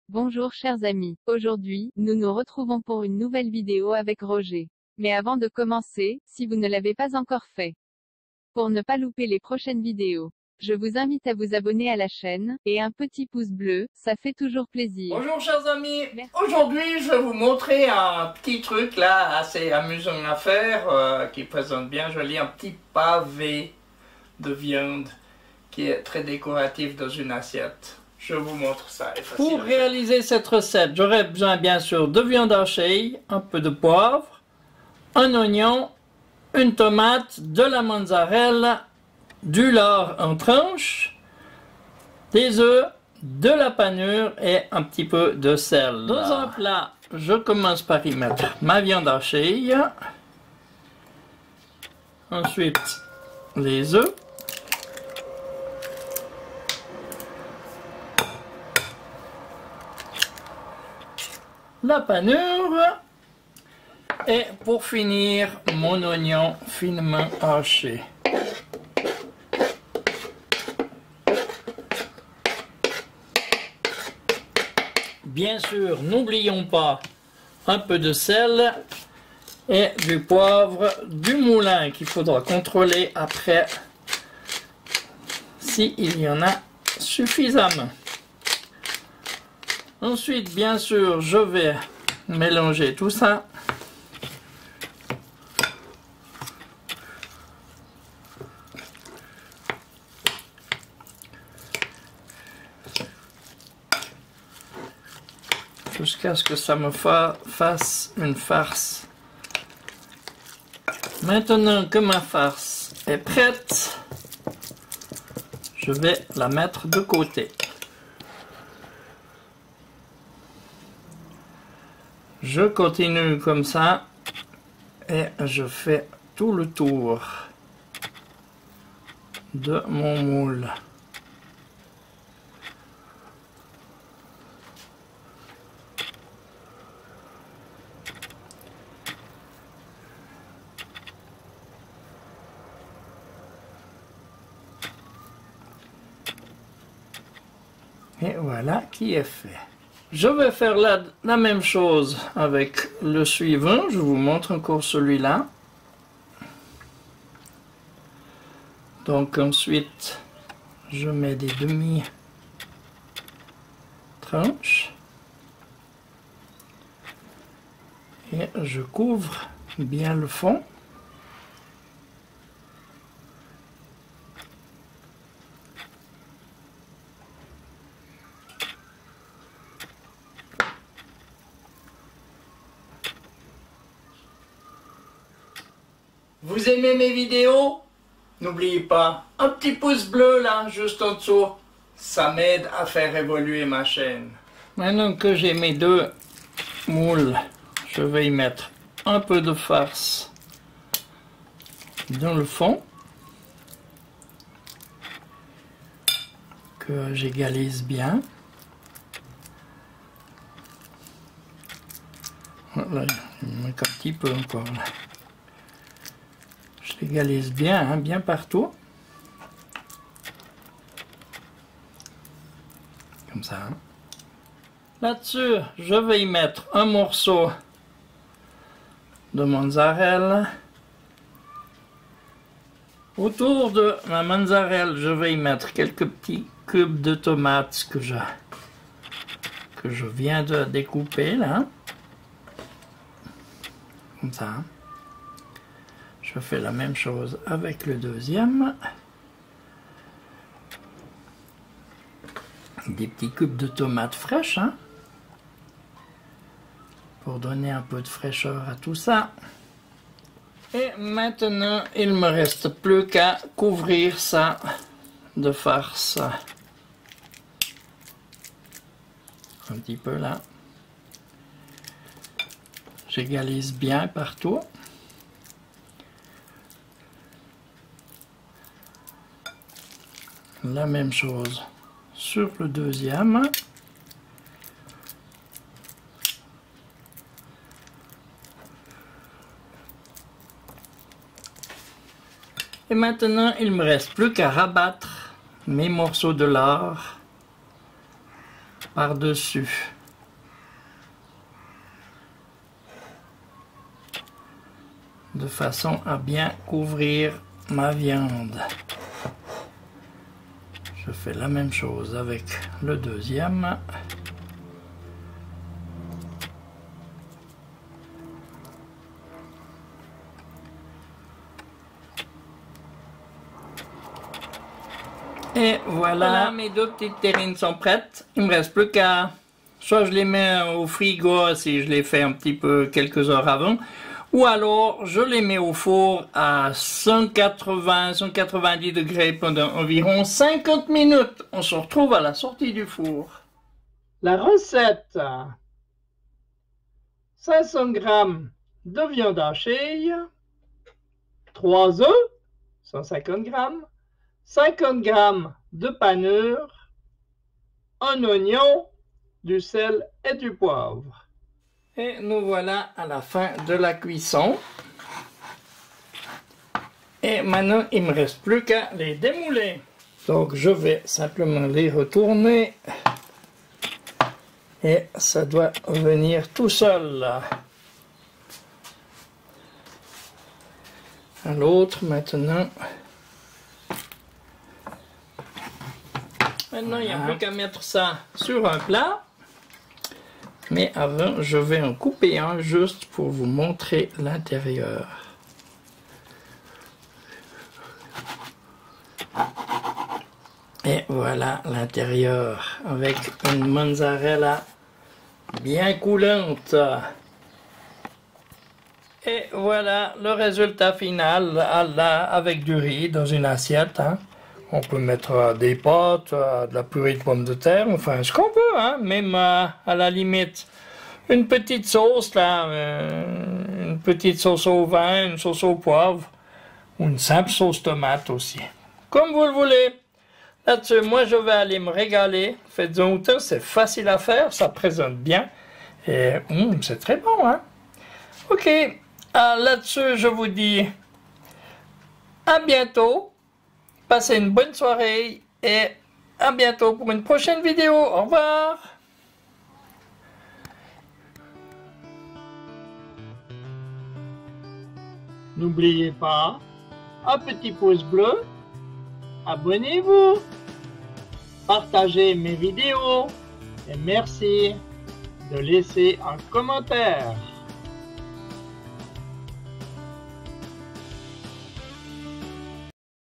Bonjour chers amis, aujourd'hui, nous nous retrouvons pour une nouvelle vidéo avec Roger. Mais avant de commencer, si vous ne l'avez pas encore fait, pour ne pas louper les prochaines vidéos, je vous invite à vous abonner à la chaîne, et un petit pouce bleu, ça fait toujours plaisir. Bonjour chers amis, Merci. aujourd'hui je vais vous montrer un petit truc là assez amusant à faire qui présente bien joli, un petit pavé de viande qui est très décoratif dans une assiette. Je vous montre ça. Pour réaliser cette recette, j'aurai besoin bien sûr de viande hachée, un peu de poivre, un oignon, une tomate, de la mozzarella, du lard en tranches, des œufs, de la panure et un petit peu de sel. Dans un plat, je commence par y mettre ma viande hachée, ensuite les œufs, la panure et pour finir mon oignon finement haché. Bien sûr, n'oublions pas un peu de sel et du poivre du moulin qu'il faudra contrôler après s'il y en a suffisamment. Ensuite, bien sûr, je vais mélanger tout ça. Jusqu'à ce que ça me fasse une farce. Maintenant que ma farce est prête, je vais la mettre de côté. Je continue comme ça et je fais tout le tour de mon moule. Et voilà qui est fait. Je vais faire la même chose avec le suivant. Je vous montre encore celui-là. Donc ensuite, je mets des demi-tranches. Et je couvre bien le fond. Vous aimez mes vidéos? N'oubliez pas, un petit pouce bleu là, juste en dessous. Ça m'aide à faire évoluer ma chaîne. Maintenant que j'ai mes deux moules, je vais y mettre un peu de farce dans le fond. Que j'égalise bien. Voilà, il me manque un petit peu encore là. Je l'égalise bien, hein, bien partout. Comme ça. Hein. Là-dessus, je vais y mettre un morceau de mozzarella. Autour de ma mozzarella, je vais y mettre quelques petits cubes de tomates que je viens de découper là. Comme ça. Hein. Je fais la même chose avec le deuxième. Des petits cubes de tomates fraîches, hein, pour donner un peu de fraîcheur à tout ça. Et maintenant, il ne me reste plus qu'à couvrir ça de farce. Un petit peu là. J'égalise bien partout. La même chose sur le deuxième. Et maintenant, il me reste plus qu'à rabattre mes morceaux de lard par-dessus. de façon à bien couvrir ma viande. Je fais la même chose avec le deuxième. Et voilà, mes deux petites terrines sont prêtes. Il me reste plus qu'à... Soit je les mets au frigo si je les fais un petit peu quelques heures avant. Ou alors je les mets au four à 180-190 degrés pendant environ 50 minutes. On se retrouve à la sortie du four. La recette. 500 g de viande hachée. 3 œufs. 150 g. 50 g de panure, un oignon, du sel et du poivre. Et nous voilà à la fin de la cuisson. Et maintenant, il ne me reste plus qu'à les démouler. Donc, je vais simplement les retourner. Et ça doit venir tout seul, là. À l'autre, maintenant... Maintenant, il n'y a plus qu'à mettre ça sur un plat. Mais avant, je vais en couper un juste pour vous montrer l'intérieur. Et voilà l'intérieur avec une mozzarella bien coulante. Et voilà le résultat final avec du riz dans une assiette. Hein. On peut mettre des pâtes, de la purée de pommes de terre, enfin ce qu'on peut, hein, même à la limite. Une petite sauce là, une petite sauce au vin, une sauce au poivre, ou une simple sauce tomate aussi. Comme vous le voulez. Là-dessus, moi je vais aller me régaler. Faites-en autant, c'est facile à faire, ça présente bien. Et c'est très bon, hein. Ok, là-dessus je vous dis à bientôt. Passez une bonne soirée et à bientôt pour une prochaine vidéo. Au revoir. N'oubliez pas, un petit pouce bleu, abonnez-vous, partagez mes vidéos et merci de laisser un commentaire.